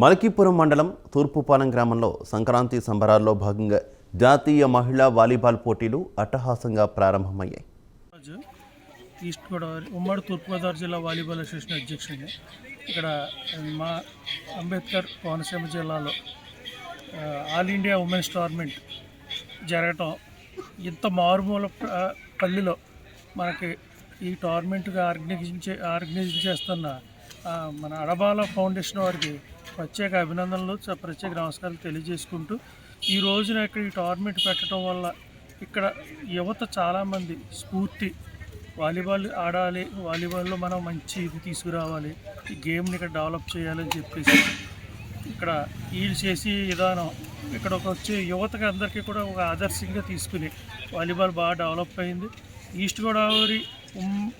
మల్కీపురం మండలం తూర్పుపాలెం గ్రామంలో సంక్రాంతి సంబరాల్లో భాగంగా జాతీయ మహిళా వాలీబాల్ పోటీలు అట్టహాసంగా ప్రారంభమయ్యాయి. ఈస్ట్ గోదావరి ఉమ్మడి తూర్పుగోదావరి జిల్లా వాలీబాల్ అసోసియేషన్ అధ్యక్షుడిని ఇక్కడ మా అంబేద్కర్ కోనసీమ జిల్లాలో ఆల్ ఇండియా ఉమెన్స్ టోర్నమెంట్ జరగటం, ఇంత మారుమూల పల్లిలో మనకి ఈ టోర్నమెంట్గా ఆర్గనైజ్ చేస్తున్న మన అడబాల ఫౌండేషన్ వారికి ప్రత్యేక అభినందనలు, ప్రత్యేక నమస్కారాలు తెలియజేసుకుంటూ, ఈ రోజున ఇక్కడ ఈ టోర్నమెంట్ పెట్టడం వల్ల ఇక్కడ యువత చాలామంది స్ఫూర్తి వాలీబాల్ ఆడాలి, వాలీబాల్లో మనం మంచి ఇది తీసుకురావాలి, ఈ గేమ్ని ఇక్కడ డెవలప్ చేయాలని చెప్పేసి ఇక్కడ వీళ్ళు చేసే విధానం ఇక్కడ వచ్చే యువతకి అందరికీ కూడా ఒక ఆదర్శంగా తీసుకుని వాలీబాల్ బాగా డెవలప్ అయింది. ఈస్ట్ గోదావరి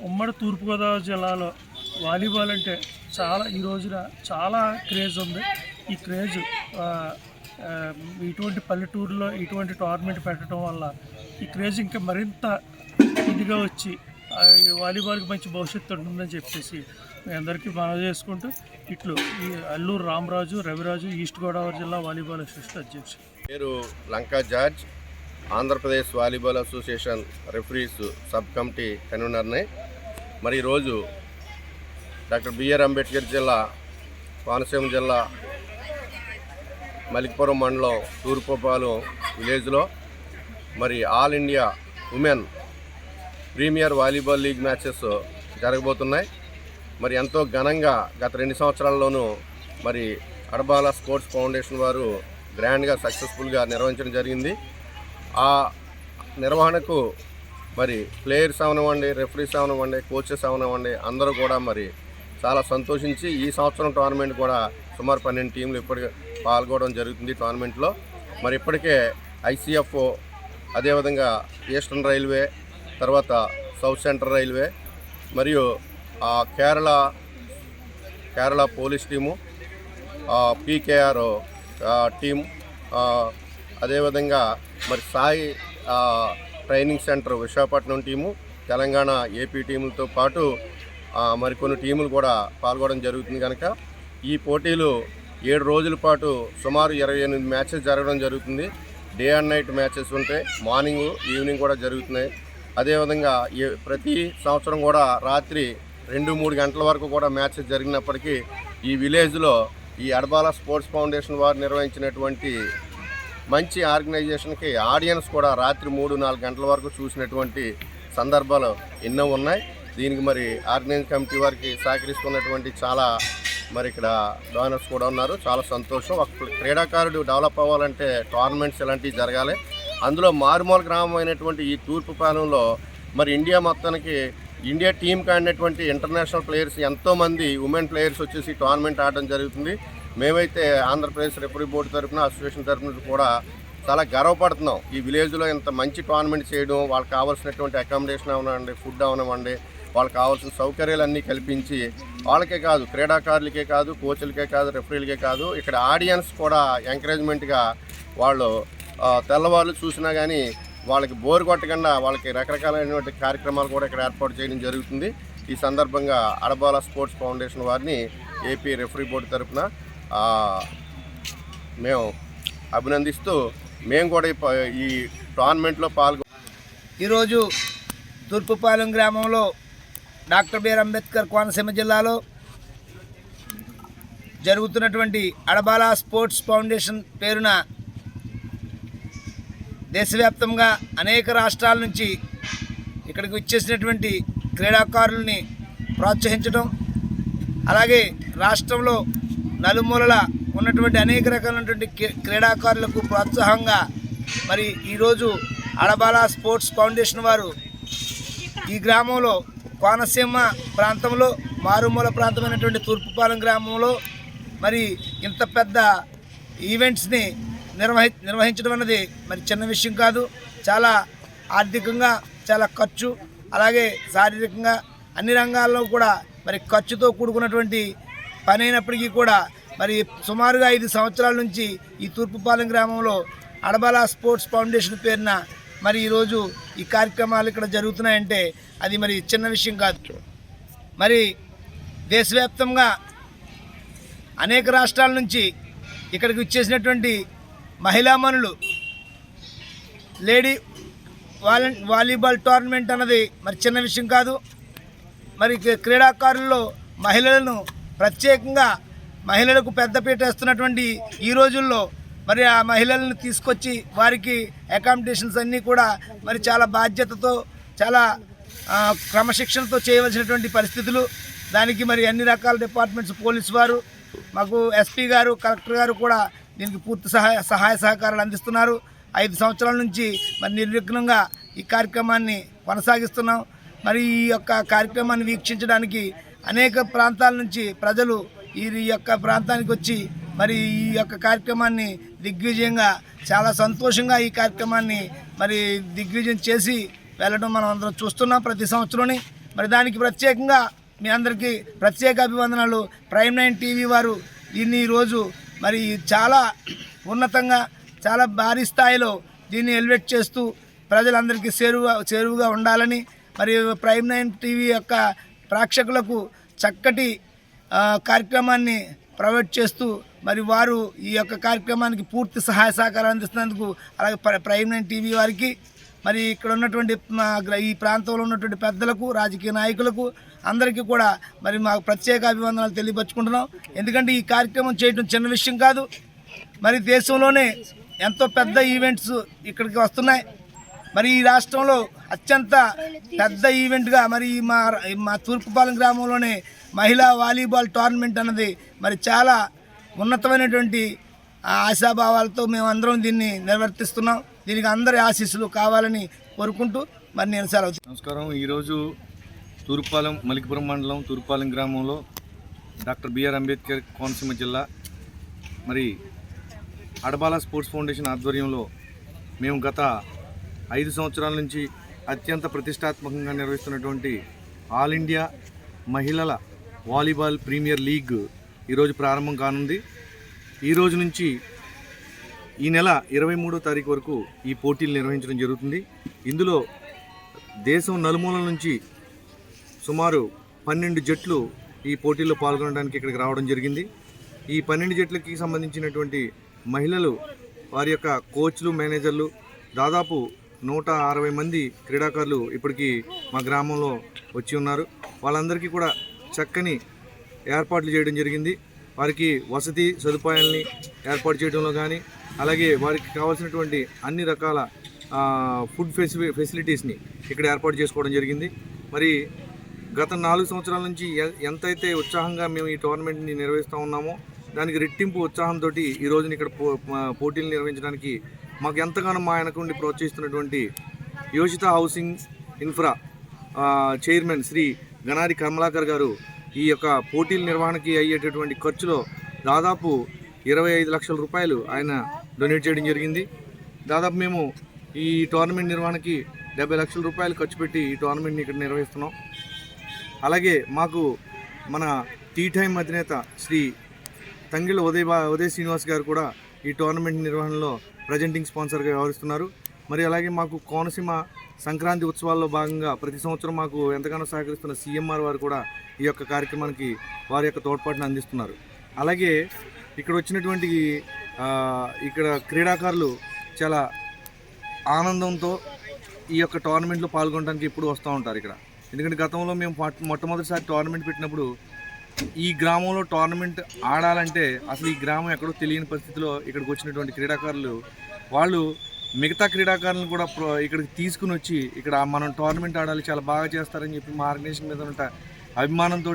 ఉమ్మడి తూర్పుగోదావరి జిల్లాలో వాలీబాల్ అంటే ఈ రోజున చాలా క్రేజ్ ఉంది. ఈ క్రేజ్ ఇటువంటి పల్లెటూరులో ఇటువంటి టోర్నమెంట్ పెట్టడం వల్ల ఈ క్రేజ్ ఇంకా మరింత ఇదిగా వచ్చి వాలీబాల్కి మంచి భవిష్యత్తు ఉంటుందని చెప్పేసి మీ అందరికీ మనవి చేసుకుంటూ ఇట్లు ఈ అల్లూరు రామరాజు రవిరాజు ఈస్ట్ గోదావరి జిల్లా వాలీబాల్ అసోసియేషన్ అధ్యక్షుడు. పేరు Lanka George, Andhra Pradesh volleyball association referees sub committee కన్వీనర్ని. మరి ఈరోజు డాక్టర్ బిఆర్ అంబేద్కర్ జిల్లా కోనసీమ జిల్లా మల్కీపురం మండలం తూర్పుపాలెం విలేజ్లో మరి all India women premier volleyball league matches జరగబోతున్నాయి. మరి ఎంతో ఘనంగా గత 2 సంవత్సరాల్లోనూ మరి అడబాల స్పోర్ట్స్ ఫౌండేషన్ వారు గ్రాండ్గా సక్సెస్ఫుల్గా నిర్వహించడం జరిగింది. ఆ నిర్వహణకు మరి ప్లేయర్స్ అవనివ్వండి, రెఫరీస్ అవనివ్వండి, కోచెస్ అవనివ్వండి, అందరూ కూడా మరి చాలా సంతోషించి ఈ సంవత్సరం టోర్నమెంట్ కూడా సుమారు 12 టీంలు ఇప్పటికే పాల్గొనడం జరుగుతుంది. టోర్నమెంట్లో మరి ఇప్పటికే ఐసీఎఫ్ఓ, అదేవిధంగా ఈస్టర్న్ రైల్వే, తర్వాత సౌత్ సెంట్రల్ రైల్వే మరియు Kerala police team, PKR team, అదేవిధంగా మరి Sai training centre Visakhapatnam team, Telangana AP టీములతో పాటు మరికొన్ని టీములు కూడా పాల్గొనడం జరుగుతుంది. కనుక ఈ పోటీలు 7 రోజుల పాటు సుమారు 28 మ్యాచెస్ జరగడం జరుగుతుంది. డే అండ్ నైట్ మ్యాచెస్ ఉంటాయి, మార్నింగ్ ఈవినింగ్ కూడా జరుగుతున్నాయి. అదేవిధంగా ప్రతి సంవత్సరం కూడా రాత్రి 2-3 గంటల వరకు కూడా మ్యాచెస్ జరిగినప్పటికీ ఈ విలేజ్లో ఈ అడబాల స్పోర్ట్స్ ఫౌండేషన్ వారు నిర్వహించినటువంటి మంచి ఆర్గనైజేషన్కి ఆడియన్స్ కూడా రాత్రి 3-4 గంటల వరకు చూసినటువంటి సందర్భాలు ఎన్నో ఉన్నాయి. దీనికి మరి ఆర్గనైజింగ్ కమిటీ వారికి సహకరిస్తున్నటువంటి చాలా మరి ఇక్కడ డోనర్స్ కూడా ఉన్నారు. చాలా సంతోషం. ఒక క్రీడాకారుడు డెవలప్ అవ్వాలంటే టోర్నమెంట్స్ ఇలాంటివి జరగాలి. అందులో మారుమూల గ్రామం అయినటువంటి ఈ తూర్పుపాలెంలో మరి ఇండియా టీంకి ఆడినటువంటి ఇంటర్నేషనల్ ప్లేయర్స్ ఎంతోమంది ఉమెన్ ప్లేయర్స్ వచ్చేసి టోర్నమెంట్ ఆడడం జరుగుతుంది. మేమైతే ఆంధ్రప్రదేశ్ రెఫరీ బోర్డు తరఫున, అసోసియేషన్ తరఫున కూడా చాలా గర్వపడుతున్నాం. ఈ విలేజ్లో ఇంత మంచి టోర్నమెంట్ చేయడం, వాళ్ళకి కావాల్సినటువంటి అకామిడేషన్ అవనివ్వండి, ఫుడ్ అవనివ్వండి, వాళ్ళకి కావాల్సిన సౌకర్యాలన్నీ కల్పించి వాళ్ళకే కాదు, క్రీడాకారులకే కాదు, కోచ్లకే కాదు, రెఫరీలకే కాదు, ఇక్కడ ఆడియన్స్ కూడా ఎంకరేజ్మెంట్గా వాళ్ళు తెల్లవాళ్ళు చూసినా కానీ వాళ్ళకి బోరు కొట్టకుండా వాళ్ళకి రకరకాలైనటువంటి కార్యక్రమాలు కూడా ఇక్కడ ఏర్పాటు చేయడం జరుగుతుంది. ఈ సందర్భంగా అడబాల స్పోర్ట్స్ ఫౌండేషన్ వారిని ఏపీ రెఫరీ బోర్డు తరఫున మేము అభినందిస్తూ మేము కూడా ఈ టోర్నమెంట్లో ఈరోజు తూర్పుపాలెం గ్రామంలో డాక్టర్ బిఆర్ అంబేద్కర్ కోనసీమ జిల్లాలో జరుగుతున్నటువంటి అడబాల స్పోర్ట్స్ ఫౌండేషన్ పేరున దేశవ్యాప్తంగా అనేక రాష్ట్రాల నుంచి ఇక్కడికి వచ్చేసినటువంటి క్రీడాకారుల్ని ప్రోత్సహించడం, అలాగే రాష్ట్రంలో నలుమూలల ఉన్నటువంటి అనేక రకాలైనటువంటి క్రీడాకారులకు ప్రోత్సాహంగా మరి ఈరోజు అడబాల స్పోర్ట్స్ ఫౌండేషన్ వారు ఈ గ్రామంలో కోనసీమ ప్రాంతంలో మారుమూల ప్రాంతమైనటువంటి తూర్పుపాలెం గ్రామంలో మరి ఇంత పెద్ద ఈవెంట్స్ని నిర్వహించడం అన్నది మరి చిన్న విషయం కాదు. చాలా ఆర్థికంగా చాలా ఖర్చు, అలాగే శారీరకంగా అన్ని రంగాల్లో కూడా మరి ఖర్చుతో కూడుకున్నటువంటి పని అయినప్పటికీ కూడా మరి సుమారుగా 5 సంవత్సరాల నుంచి ఈ తూర్పుపాలెం గ్రామంలో అడబాల స్పోర్ట్స్ ఫౌండేషన్ పేరున మరి ఈరోజు ఈ కార్యక్రమాలు ఇక్కడ జరుగుతున్నాయంటే అది మరి చిన్న విషయం కాదు. మరి దేశవ్యాప్తంగా అనేక రాష్ట్రాల నుంచి ఇక్కడికి వచ్చేసినటువంటి మహిళామణులు లేడీ వాలీబాల్ టోర్నమెంట్ అన్నది మరి చిన్న విషయం కాదు. మరి క్రీడాకారుల్లో మహిళలను ప్రత్యేకంగా మహిళలకు పెద్దపీట వేస్తున్నటువంటి ఈ రోజుల్లో మరి ఆ మహిళలను తీసుకొచ్చి వారికి అకామిడేషన్స్ అన్నీ కూడా మరి చాలా బాధ్యతతో చాలా క్రమశిక్షణతో చేయవలసినటువంటి పరిస్థితులు. దానికి మరి అన్ని రకాల డిపార్ట్మెంట్స్, పోలీసు వారు, మాకు ఎస్పీ గారు, కలెక్టర్ గారు కూడా దీనికి పూర్తి సహాయ సహకారాలు అందిస్తున్నారు. 5 సంవత్సరాల నుంచి మరి నిర్విఘ్నంగా ఈ కార్యక్రమాన్ని కొనసాగిస్తున్నాం. మరి ఈ యొక్క కార్యక్రమాన్ని వీక్షించడానికి అనేక ప్రాంతాల నుంచి ప్రజలు ఈ యొక్క ప్రాంతానికి వచ్చి మరి ఈ యొక్క కార్యక్రమాన్ని దిగ్విజయంగా చాలా సంతోషంగా ఈ కార్యక్రమాన్ని మరి దిగ్విజయం చేసి వెళ్ళడం మనం అందరం చూస్తున్నాం ప్రతి సంవత్సరం. మరి దానికి ప్రత్యేకంగా మీ అందరికీ ప్రత్యేక అభివందనాలు. ప్రైమ్ 9 టీవీ వారు దీన్ని ఈరోజు మరి చాలా ఉన్నతంగా చాలా భారీ స్థాయిలో దీన్ని ఎలివేట్ చేస్తూ ప్రజలందరికీ చేరువుగా ఉండాలని మరి ప్రైమ్ 9 టీవీ యొక్క ప్రేక్షకులకు చక్కటి కార్యక్రమాన్ని ప్రొవైడ్ చేస్తూ మరి వారు ఈ యొక్క కార్యక్రమానికి పూర్తి సహాయ సహకారం అందిస్తున్నందుకు అలాగే ప్రైమ్ 9 టీవీ వారికి మరి ఇక్కడ ఉన్నటువంటి ఈ ప్రాంతంలో ఉన్నటువంటి పెద్దలకు, రాజకీయ నాయకులకు అందరికీ కూడా మరి మాకు ప్రత్యేక అభివందనాలు తెలియపరుచుకుంటున్నాం. ఎందుకంటే ఈ కార్యక్రమం చేయడం చిన్న విషయం కాదు. మరి దేశంలోనే ఎంతో పెద్ద ఈవెంట్స్ ఇక్కడికి వస్తున్నాయి. మరి ఈ రాష్ట్రంలో అత్యంత పెద్ద ఈవెంట్గా మరి మా తూర్పుపాలెం గ్రామంలోనే మహిళా వాలీబాల్ టోర్నమెంట్ అన్నది మరి చాలా ఉన్నతమైనటువంటి ఆశాభావాలతో మేము అందరం దీన్ని నిర్వర్తిస్తున్నాం. దీనికి అందరి ఆశీస్సులు కావాలని కోరుకుంటూ మరి నేను సెలవు. నమస్కారం. ఈరోజు తూర్పుపాలెం, మలికిపురం మండలం తూర్పుపాలెం గ్రామంలో డాక్టర్ బిఆర్ అంబేద్కర్ కోనసీమ జిల్లా మరి అడబాల స్పోర్ట్స్ ఫౌండేషన్ ఆధ్వర్యంలో మేము గత 5 సంవత్సరాల నుంచి అత్యంత ప్రతిష్టాత్మకంగా నిర్వహిస్తున్నటువంటి ఆల్ ఇండియా మహిళల వాలీబాల్ ప్రీమియర్ లీగ్ ఈరోజు ప్రారంభం కానుంది. ఈరోజు నుంచి ఈ నెల 23వ తారీఖు వరకు ఈ పోటీలు నిర్వహించడం జరుగుతుంది. ఇందులో దేశం నలుమూలల నుంచి సుమారు 12 జట్లు ఈ పోటీల్లో పాల్గొనడానికి ఇక్కడికి రావడం జరిగింది. ఈ 12 జట్లకి సంబంధించినటువంటి మహిళలు, వారి యొక్క కోచ్లు, మేనేజర్లు, దాదాపు 160 మంది క్రీడాకారులు ఇప్పటికీ మా గ్రామంలో వచ్చి ఉన్నారు. వాళ్ళందరికీ కూడా చక్కని ఏర్పాట్లు చేయడం జరిగింది. వారికి వసతి సదుపాయాలని ఏర్పాటు చేయడంలో కానీ, అలాగే వారికి కావాల్సినటువంటి అన్ని రకాల ఫుడ్ ఫెసిలిటీస్ని ఇక్కడ ఏర్పాటు చేసుకోవడం జరిగింది. మరి గత 4 సంవత్సరాల నుంచి ఎంతైతే ఉత్సాహంగా మేము ఈ టోర్నమెంట్ని నిర్వహిస్తూ ఉన్నామో దానికి రెట్టింపు ఉత్సాహంతో ఈ రోజున ఇక్కడ పోటీలు నిర్వహించడానికి మాకు ఎంతగానో మా వెనకుండి ప్రోత్సహిస్తున్నటువంటి Yoshitha housing infra chairman Shri Ganari Kamalakar garu ఈ యొక్క పోటీల నిర్వహణకి అయ్యేటటువంటి ఖర్చులో దాదాపు 25 లక్షల రూపాయలు ఆయన డొనేట్ చేయడం జరిగింది. దాదాపు మేము ఈ టోర్నమెంట్ నిర్వహణకి 70 లక్షల రూపాయలు ఖర్చు పెట్టి ఈ టోర్నమెంట్ని ఇక్కడ నిర్వహిస్తున్నాం. అలాగే మాకు మన టీ టైమ్ అధినేత శ్రీ తంగిళ్ళ ఉదయ్ శ్రీనివాస్ గారు కూడా ఈ టోర్నమెంట్ నిర్వహణలో ప్రజెంటింగ్ స్పాన్సర్గా వ్యవహరిస్తున్నారు. మరి అలాగే మాకు కోనసీమ సంక్రాంతి ఉత్సవాల్లో భాగంగా ప్రతి సంవత్సరం మాకు ఎంతగానో సహకరిస్తున్న CMR వారు కూడా ఈ యొక్క కార్యక్రమానికి వారి యొక్క తోడ్పాటును అందిస్తున్నారు. అలాగే ఇక్కడ వచ్చినటువంటి ఇక్కడ క్రీడాకారులు చాలా ఆనందంతో ఈ యొక్క టోర్నమెంట్లో పాల్గొనడానికి ఎప్పుడు వస్తూ ఉంటారు ఇక్కడ. ఎందుకంటే గతంలో మేము మొట్టమొదటిసారి టోర్నమెంట్ పెట్టినప్పుడు ఈ గ్రామంలో టోర్నమెంట్ ఆడాలంటే అసలు ఈ గ్రామం ఎక్కడో తెలియని పరిస్థితిలో ఇక్కడికి వచ్చినటువంటి క్రీడాకారులు వాళ్ళు మిగతా క్రీడాకారులను కూడా ఇక్కడికి తీసుకుని వచ్చి ఇక్కడ మనం టోర్నమెంట్ ఆడాలి, చాలా బాగా చేస్తారని చెప్పి మా ఆర్గనైజేషన్ మీద ఉన్న అభిమానంతో,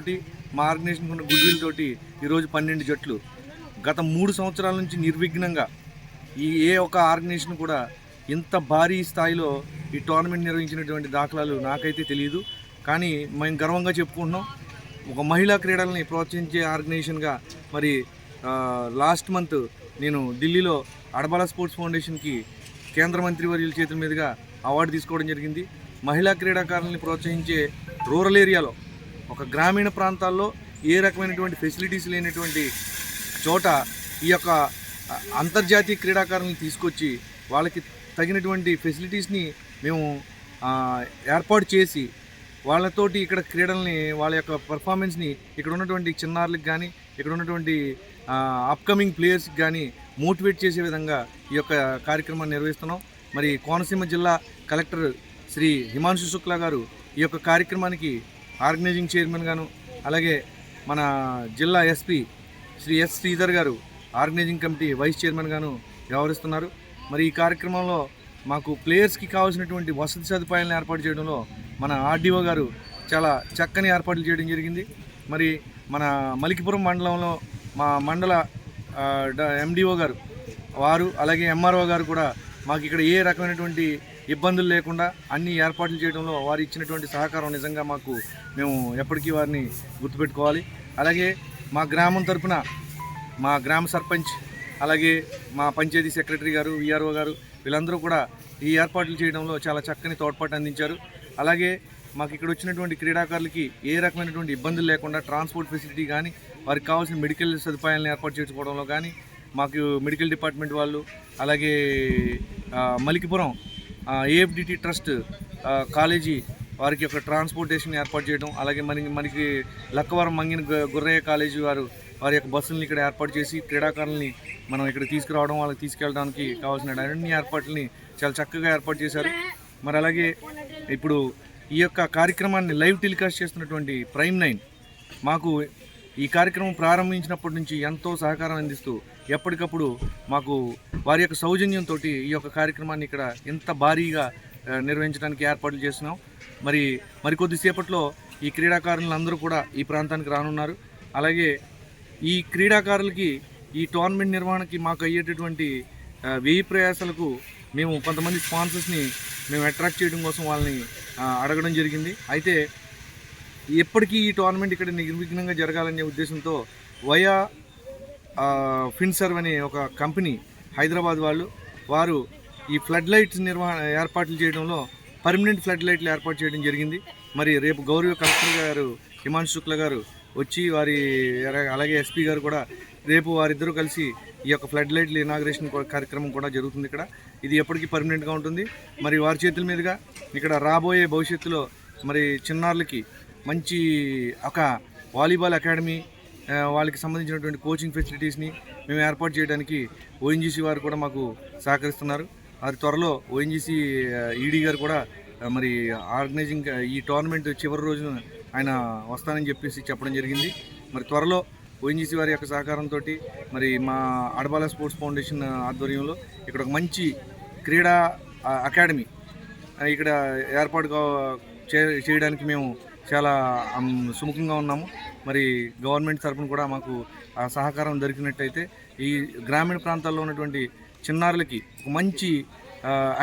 మా ఆర్గనైజేషన్ ఉన్న గుడ్ విల్ తోటి ఈరోజు 12 జట్లు గత 3 సంవత్సరాల నుంచి నిర్విఘ్నంగా ఏ ఒక్క ఆర్గనైజేషన్ కూడా ఇంత భారీ స్థాయిలో ఈ టోర్నమెంట్ నిర్వహించినటువంటి దాఖలాలు నాకైతే తెలియదు. కానీ మేము గర్వంగా చెప్పుకుంటున్నాం. ఒక మహిళా క్రీడల్ని ప్రోత్సహించే ఆర్గనైజేషన్గా మరి లాస్ట్ మంత్ నేను ఢిల్లీలో అడబాల స్పోర్ట్స్ ఫౌండేషన్కి కేంద్ర మంత్రివర్యుల చేతుల మీదుగా అవార్డు తీసుకోవడం జరిగింది. మహిళా క్రీడాకారుల్ని ప్రోత్సహించే రూరల్ ఏరియాలో, ఒక గ్రామీణ ప్రాంతాల్లో ఏ రకమైనటువంటి ఫెసిలిటీస్ లేనటువంటి చోట ఈ యొక్క అంతర్జాతీయ క్రీడాకారులను తీసుకొచ్చి వాళ్ళకి తగినటువంటి ఫెసిలిటీస్ని మేము ఏర్పాటు చేసి వాళ్ళతోటి ఇక్కడ క్రీడల్ని, వాళ్ళ యొక్క పర్ఫార్మెన్స్ని ఇక్కడ ఉన్నటువంటి చిన్నారులకు కానీ ఇక్కడ ఉన్నటువంటి అప్కమింగ్ ప్లేయర్స్కి కానీ మోటివేట్ చేసే విధంగా ఈ యొక్క కార్యక్రమాన్ని నిర్వహిస్తున్నాం. మరి కోనసీమ జిల్లా కలెక్టర్ శ్రీ హిమాంశు శుక్లా గారు ఈ యొక్క కార్యక్రమానికి ఆర్గనైజింగ్ చైర్మన్ గాను, అలాగే మన జిల్లా ఎస్పీ శ్రీ ఎస్ శ్రీధర్ గారు ఆర్గనైజింగ్ కమిటీ వైస్ చైర్మన్ గాను వ్యవహరిస్తున్నారు. మరి ఈ కార్యక్రమంలో మాకు ప్లేయర్స్కి కావాల్సినటువంటి వసతి సదుపాయాలను ఏర్పాటు చేయడంలో మన ఆర్డీఓ గారు చాలా చక్కని ఏర్పాట్లు చేయడం జరిగింది. మరి మన మలికిపురం మండలంలో మా మండల ఎండిఓ గారు వారు, అలాగే ఎంఆర్ఓ గారు కూడా మాకు ఇక్కడ ఏ రకమైనటువంటి ఇబ్బందులు లేకుండా అన్ని ఏర్పాట్లు చేయడంలో వారు ఇచ్చినటువంటి సహకారం నిజంగా మేము ఎప్పటికీ వారిని గుర్తుపెట్టుకోవాలి. అలాగే మా గ్రామం తరపున మా గ్రామ సర్పంచ్, అలాగే మా పంచాయతీ సెక్రటరీ గారు, విఆర్ఓ గారు వీళ్ళందరూ కూడా ఈ ఏర్పాట్లు చేయడంలో చాలా చక్కని తోడ్పాటు అందించారు. అలాగే మాకు ఇక్కడ వచ్చినటువంటి క్రీడాకారులకి ఏ రకమైనటువంటి ఇబ్బందులు లేకుండా ట్రాన్స్పోర్ట్ ఫెసిలిటీ కానీ, వారికి కావాల్సిన మెడికల్ సదుపాయాలను ఏర్పాటు చేసుకోవడంలో కానీ మాకు మెడికల్ డిపార్ట్మెంట్ వాళ్ళు, అలాగే మలికిపురం ఏఎఫ్డిటి ట్రస్ట్ కాలేజీ వారికి ఒక ట్రాన్స్పోర్టేషన్ ఏర్పాటు చేయడం, అలాగే మనకి లక్కవరం మంగిన గుర్రయ్య కాలేజీ వారి యొక్క బస్సులను ఇక్కడ ఏర్పాటు చేసి క్రీడాకారులని మనం ఇక్కడ తీసుకురావడం, వాళ్ళకి తీసుకెళ్ళడానికి కావాల్సిన అన్ని ఏర్పాట్లని చాలా చక్కగా ఏర్పాటు చేశారు. మరి అలాగే ఇప్పుడు ఈ యొక్క కార్యక్రమాన్ని లైవ్ టెలికాస్ట్ చేస్తున్నటువంటి ప్రైమ్ 9 మాకు ఈ కార్యక్రమం ప్రారంభించినప్పటి నుంచి ఎంతో సహకారం అందిస్తూ ఎప్పటికప్పుడు మాకు వారి యొక్క సౌజన్యంతో ఈ యొక్క కార్యక్రమాన్ని ఇక్కడ ఇంత భారీగా నిర్వహించడానికి ఏర్పాట్లు చేస్తున్నాం. మరికొద్దిసేపట్లో ఈ క్రీడాకారులందరూ కూడా ఈ ప్రాంతానికి రానున్నారు. అలాగే ఈ క్రీడాకారులకి ఈ టోర్నమెంట్ నిర్వహణకి మాకు అయ్యేటటువంటి వ్యయ ప్రయాసాలకు మేము కొంతమంది స్పాన్సర్స్ని మేము అట్రాక్ట్ చేయడం కోసం వాళ్ళని అడగడం జరిగింది. అయితే ఎప్పటికీ ఈ టోర్నమెంట్ ఇక్కడ నిర్విఘ్నంగా జరగాలనే ఉద్దేశంతో వయా ఫిన్సర్వ్ అనే ఒక కంపెనీ హైదరాబాద్ వారు ఈ ఫ్లడ్ లైట్స్ ఏర్పాట్లు చేయడంలో పర్మనెంట్ ఫ్లడ్ లైట్లు ఏర్పాటు చేయడం జరిగింది. మరి రేపు గౌరవ కలెక్టర్ గారు హిమాంశు శుక్లా గారు వచ్చి అలాగే ఎస్పీ గారు కూడా రేపు వారిద్దరూ కలిసి ఈ యొక్క ఫ్లడ్ లైట్ల ఇనాగ్రేషన్ కార్యక్రమం కూడా జరుగుతుంది. ఇక్కడ ఇది ఎప్పటికీ పర్మనెంట్గా ఉంటుంది. మరి వారి చేతుల మీదుగా ఇక్కడ రాబోయే భవిష్యత్తులో మరి చిన్నారులకి మంచి ఒక వాలీబాల్ అకాడమీ, వాళ్ళకి సంబంధించినటువంటి కోచింగ్ ఫెసిలిటీస్ని మేము ఏర్పాటు చేయడానికి ఓఎన్జీసీ వారు కూడా మాకు సహకరిస్తున్నారు. వారి త్వరలో ఓఎన్జీసీ ఈడీ గారు కూడా మరి ఆర్గనైజింగ్ ఈ టోర్నమెంట్ చివరి రోజున ఆయన వస్తానని చెప్పడం జరిగింది. మరి త్వరలో ఓఎన్జీసీ వారి యొక్క సహకారంతో మరి మా అడబాల స్పోర్ట్స్ ఫౌండేషన్ ఆధ్వర్యంలో ఇక్కడ ఒక మంచి క్రీడా అకాడమీ ఇక్కడ ఏర్పాటు చేయడానికి మేము చాలా సుముఖంగా ఉన్నాము. మరి గవర్నమెంట్ తరఫున కూడా మాకు ఆ సహకారం దొరికినట్టయితే ఈ గ్రామీణ ప్రాంతాల్లో ఉన్నటువంటి చిన్నారులకి ఒక మంచి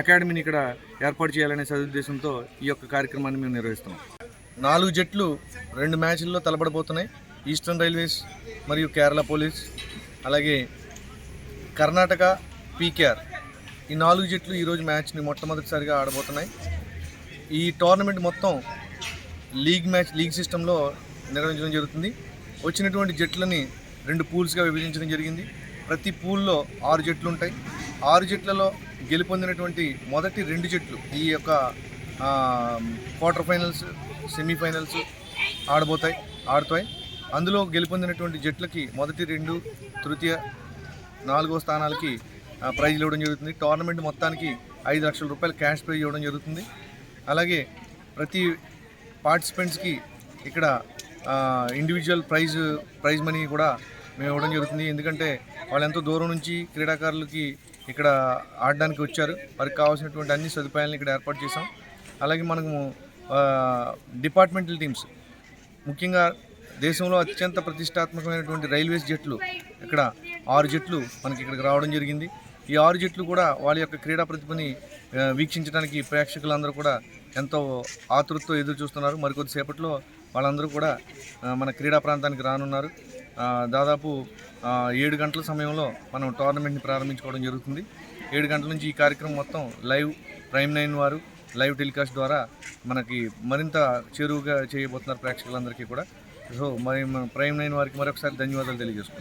అకాడమీని ఇక్కడ ఏర్పాటు చేయాలనే సదుద్దేశంతో ఈ యొక్క కార్యక్రమాన్ని మేము నిర్వహిస్తున్నాం. 4 జట్లు 2 మ్యాచ్ల్లో తలపడబోతున్నాయి. ఈస్టర్న్ రైల్వేస్ మరియు కేరళ పోలీస్, అలాగే కర్ణాటక పీకేఆర్, ఈ 4 జట్లు ఈరోజు మ్యాచ్ని మొట్టమొదటిసారిగా ఆడబోతున్నాయి. ఈ టోర్నమెంట్ మొత్తం లీగ్ సిస్టంలో నిర్వహించడం జరుగుతుంది. వచ్చినటువంటి జట్లని 2 పూల్స్గా విభజించడం జరిగింది. ప్రతి పూల్లో 6 జట్లు ఉంటాయి. 6 జట్లలో గెలుపొందినటువంటి మొదటి 2 జట్లు ఈ యొక్క క్వార్టర్ ఫైనల్స్, సెమీఫైనల్స్ ఆడుతాయి. అందులో గెలుపొందినటువంటి జట్లకి మొదటి 2, తృతీయ, 4వ స్థానాలకి ప్రైజ్లు ఇవ్వడం జరుగుతుంది. టోర్నమెంట్ మొత్తానికి 5 లక్షల రూపాయలు క్యాష్ ప్రైజ్ ఇవ్వడం జరుగుతుంది. అలాగే ప్రతి పార్టిసిపెంట్స్కి ఇక్కడ ఇండివిజువల్ ప్రైజ్ మనీ కూడా మేము ఇవ్వడం జరుగుతుంది. ఎందుకంటే వాళ్ళు ఎంతో దూరం నుంచి క్రీడాకారులకి ఇక్కడ ఆడడానికి వచ్చారు. వారికి కావాల్సినటువంటి అన్ని సదుపాయాలను ఇక్కడ ఏర్పాటు చేసాం. అలాగే మనము డిపార్ట్మెంటల్ టీమ్స్, ముఖ్యంగా దేశంలో అత్యంత ప్రతిష్టాత్మకమైనటువంటి రైల్వేస్ జట్లు ఇక్కడ 6 జట్లు మనకి ఇక్కడికి రావడం జరిగింది. ఈ 6 జట్లు కూడా వాళ్ళ యొక్క క్రీడా ప్రతిభని వీక్షించడానికి ప్రేక్షకులందరూ కూడా ఎంతో ఆతృతతో ఎదురు చూస్తున్నారు. మరికొద్దిసేపట్లో వాళ్ళందరూ కూడా మన క్రీడా ప్రాంతానికి రానున్నారు. దాదాపు 7 గంటల సమయంలో మనం టోర్నమెంట్ని ప్రారంభించుకోవడం జరుగుతుంది. 7 గంటల నుంచి ఈ కార్యక్రమం మొత్తం ప్రైమ్ 9 వారు లైవ్ టెలికాస్ట్ ద్వారా మనకి మరింత చేరువుగా చేయబోతున్నారు ప్రేక్షకులందరికీ కూడా. సో మరి ప్రైమ్ 9 వారికి మరొకసారి ధన్యవాదాలు తెలియజేసుకుంటాం.